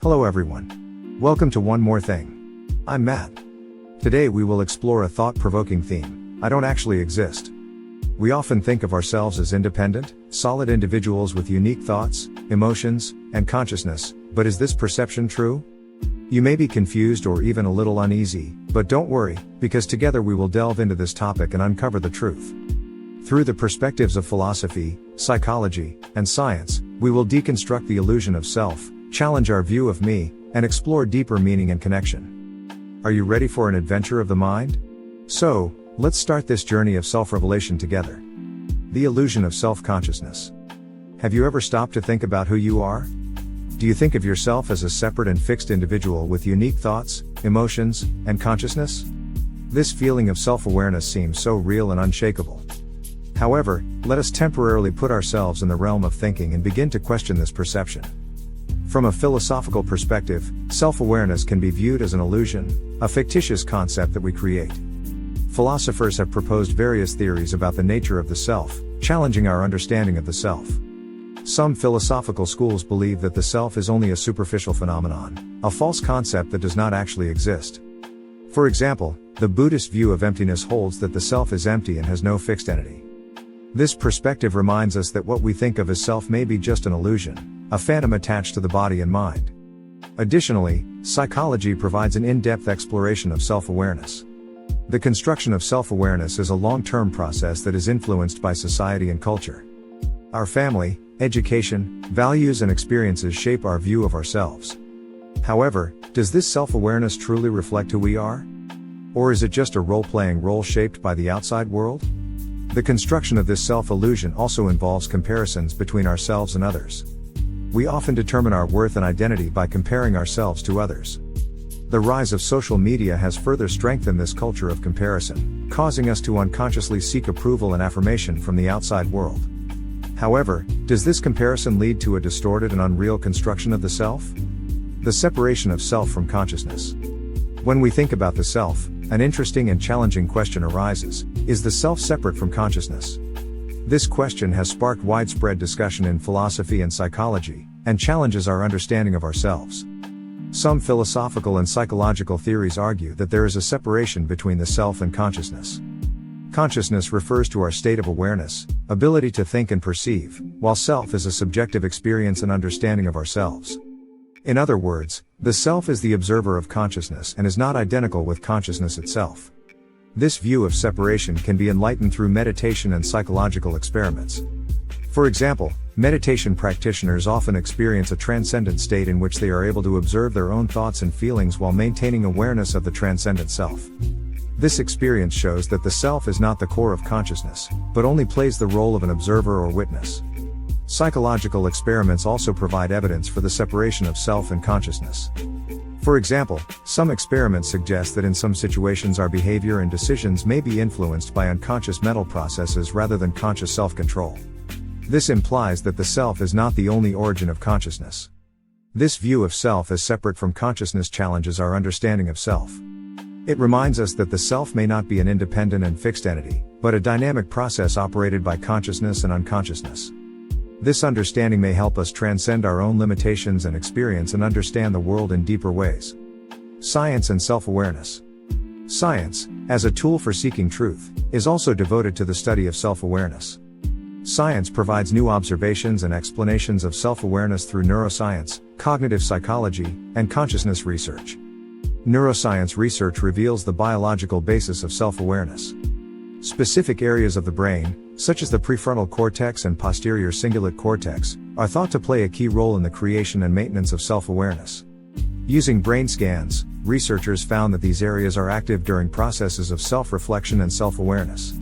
Hello everyone. Welcome to One More Thing. I'm Matt. Today we will explore a thought-provoking theme: I don't actually exist. We often think of ourselves as independent, solid individuals with unique thoughts, emotions, and consciousness, but is this perception true? You may be confused or even a little uneasy, but don't worry, because together we will delve into this topic and uncover the truth. Through the perspectives of philosophy, psychology, and science, we will deconstruct the illusion of self, challenge our view of me, and explore deeper meaning and connection. Are you ready for an adventure of the mind? So, let's start this journey of self-revelation together. The illusion of self-consciousness. Have you ever stopped to think about who you are? Do you think of yourself as a separate and fixed individual with unique thoughts, emotions, and consciousness? This feeling of self-awareness seems so real and unshakable. However, let us temporarily put ourselves in the realm of thinking and begin to question this perception. From a philosophical perspective, self-awareness can be viewed as an illusion, a fictitious concept that we create. Philosophers have proposed various theories about the nature of the self, challenging our understanding of the self. Some philosophical schools believe that the self is only a superficial phenomenon, a false concept that does not actually exist. For example, the Buddhist view of emptiness holds that the self is empty and has no fixed entity. This perspective reminds us that what we think of as self may be just an illusion, a phantom attached to the body and mind. Additionally, psychology provides an in-depth exploration of self-awareness. The construction of self-awareness is a long-term process that is influenced by society and culture. Our family, education, values and experiences shape our view of ourselves. However, does this self-awareness truly reflect who we are? Or is it just a role-playing role shaped by the outside world? The construction of this self-illusion also involves comparisons between ourselves and others. We often determine our worth and identity by comparing ourselves to others. The rise of social media has further strengthened this culture of comparison, causing us to unconsciously seek approval and affirmation from the outside world. However, does this comparison lead to a distorted and unreal construction of the self? The separation of self from consciousness. When we think about the self, an interesting and challenging question arises: is the self separate from consciousness? This question has sparked widespread discussion in philosophy and psychology, and challenges our understanding of ourselves. Some philosophical and psychological theories argue that there is a separation between the self and consciousness. Consciousness refers to our state of awareness, ability to think and perceive, while self is a subjective experience and understanding of ourselves. In other words, the self is the observer of consciousness and is not identical with consciousness itself. This view of separation can be enlightened through meditation and psychological experiments. For example, meditation practitioners often experience a transcendent state in which they are able to observe their own thoughts and feelings while maintaining awareness of the transcendent self. This experience shows that the self is not the core of consciousness, but only plays the role of an observer or witness. Psychological experiments also provide evidence for the separation of self and consciousness. For example, some experiments suggest that in some situations our behavior and decisions may be influenced by unconscious mental processes rather than conscious self-control. This implies that the self is not the only origin of consciousness. This view of self as separate from consciousness challenges our understanding of self. It reminds us that the self may not be an independent and fixed entity, but a dynamic process operated by consciousness and unconsciousness. This understanding may help us transcend our own limitations and experience and understand the world in deeper ways. Science and self-awareness. Science, as a tool for seeking truth, is also devoted to the study of self-awareness. Science provides new observations and explanations of self-awareness through neuroscience, cognitive psychology, and consciousness research. Neuroscience research reveals the biological basis of self-awareness. Specific areas of the brain, such as the prefrontal cortex and posterior cingulate cortex, are thought to play a key role in the creation and maintenance of self-awareness. Using brain scans, researchers found that these areas are active during processes of self-reflection and self-awareness.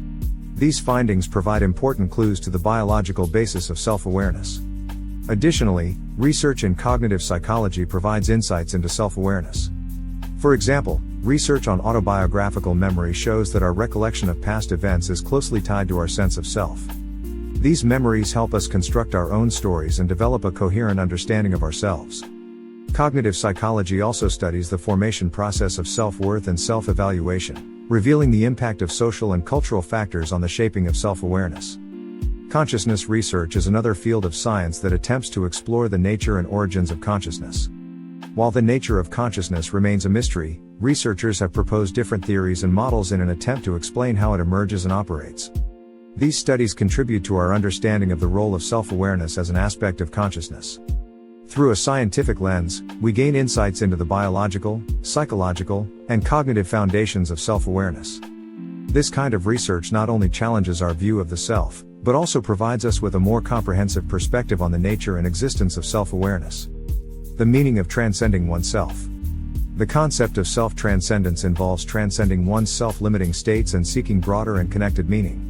These findings provide important clues to the biological basis of self-awareness. Additionally, research in cognitive psychology provides insights into self-awareness. For example, research on autobiographical memory shows that our recollection of past events is closely tied to our sense of self. These memories help us construct our own stories and develop a coherent understanding of ourselves. Cognitive psychology also studies the formation process of self-worth and self-evaluation, revealing the impact of social and cultural factors on the shaping of self-awareness. Consciousness research is another field of science that attempts to explore the nature and origins of consciousness. While the nature of consciousness remains a mystery, researchers have proposed different theories and models in an attempt to explain how it emerges and operates. These studies contribute to our understanding of the role of self-awareness as an aspect of consciousness. Through a scientific lens, we gain insights into the biological, psychological, and cognitive foundations of self-awareness. This kind of research not only challenges our view of the self, but also provides us with a more comprehensive perspective on the nature and existence of self-awareness. The meaning of transcending oneself. The concept of self-transcendence involves transcending one's self-limiting states and seeking broader and connected meaning.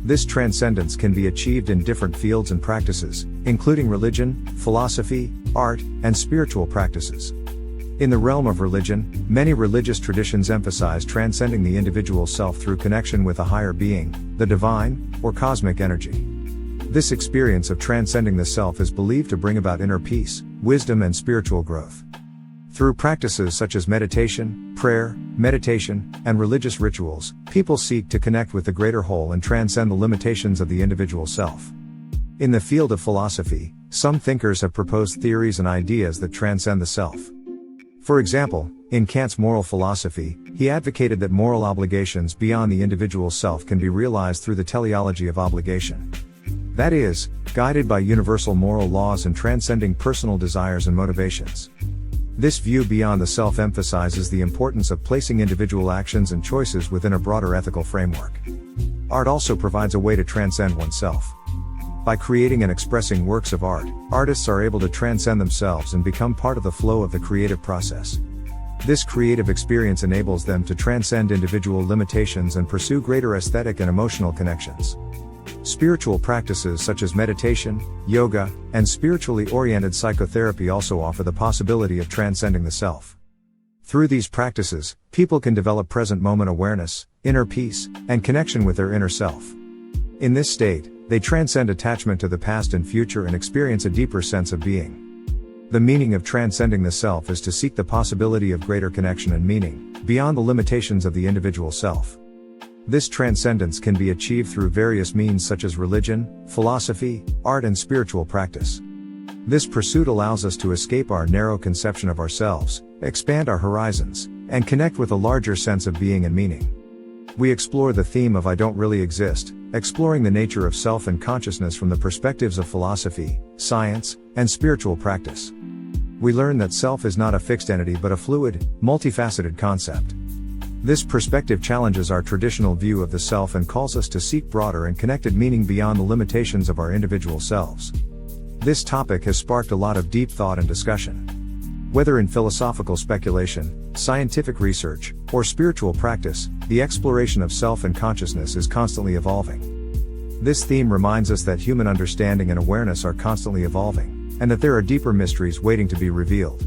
This transcendence can be achieved in different fields and practices, including religion, philosophy, art, and spiritual practices. In the realm of religion, many religious traditions emphasize transcending the individual self through connection with a higher being, the divine, or cosmic energy. This experience of transcending the self is believed to bring about inner peace, wisdom, and spiritual growth. Through practices such as meditation, prayer, meditation, and religious rituals, people seek to connect with the greater whole and transcend the limitations of the individual self. In the field of philosophy, some thinkers have proposed theories and ideas that transcend the self. For example, in Kant's moral philosophy, he advocated that moral obligations beyond the individual self can be realized through the teleology of obligation. That is, guided by universal moral laws and transcending personal desires and motivations. This view beyond the self emphasizes the importance of placing individual actions and choices within a broader ethical framework. Art also provides a way to transcend oneself. By creating and expressing works of art, artists are able to transcend themselves and become part of the flow of the creative process. This creative experience enables them to transcend individual limitations and pursue greater aesthetic and emotional connections. Spiritual practices such as meditation, yoga, and spiritually oriented psychotherapy also offer the possibility of transcending the self. Through these practices, people can develop present moment awareness, inner peace, and connection with their inner self. In this state, they transcend attachment to the past and future and experience a deeper sense of being. The meaning of transcending the self is to seek the possibility of greater connection and meaning, beyond the limitations of the individual self. This transcendence can be achieved through various means such as religion, philosophy, art, and spiritual practice. This pursuit allows us to escape our narrow conception of ourselves, expand our horizons, and connect with a larger sense of being and meaning. We explore the theme of I don't really exist, exploring the nature of self and consciousness from the perspectives of philosophy, science, and spiritual practice. We learn that self is not a fixed entity but a fluid, multifaceted concept. This perspective challenges our traditional view of the self and calls us to seek broader and connected meaning beyond the limitations of our individual selves. This topic has sparked a lot of deep thought and discussion. Whether in philosophical speculation, scientific research, or spiritual practice, the exploration of self and consciousness is constantly evolving. This theme reminds us that human understanding and awareness are constantly evolving, and that there are deeper mysteries waiting to be revealed.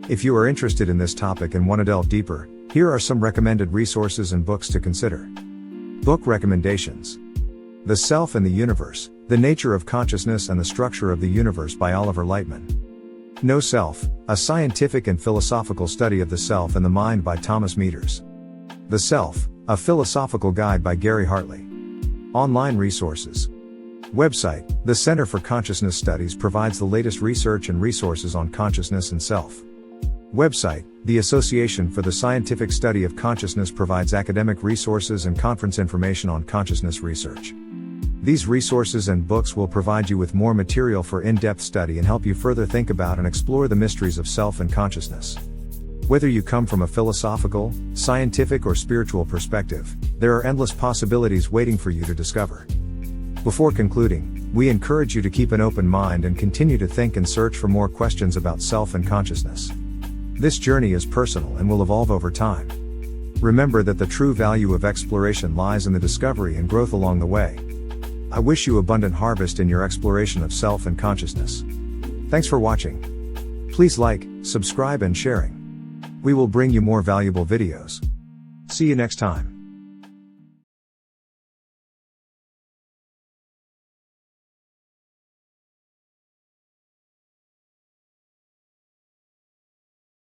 If you are interested in this topic and want to delve deeper, here are some recommended resources and books to consider. Book recommendations. The Self and the Universe, The Nature of Consciousness and the Structure of the Universe by Oliver Lightman. No Self, A Scientific and Philosophical Study of the Self and the Mind by Thomas Meters. The Self, A Philosophical Guide by Gary Hartley. Online resources. Website, the Center for Consciousness Studies provides the latest research and resources on consciousness and self. Website, the Association for the Scientific Study of Consciousness provides academic resources and conference information on consciousness research. These resources and books will provide you with more material for in-depth study and help you further think about and explore the mysteries of self and consciousness. Whether you come from a philosophical, scientific, or spiritual perspective, there are endless possibilities waiting for you to discover. Before concluding, we encourage you to keep an open mind and continue to think and search for more questions about self and consciousness. This journey is personal and will evolve over time. Remember that the true value of exploration lies in the discovery and growth along the way. I wish you abundant harvest in your exploration of self and consciousness. Thanks for watching. Please like, subscribe, and sharing. We will bring you more valuable videos. See you next time.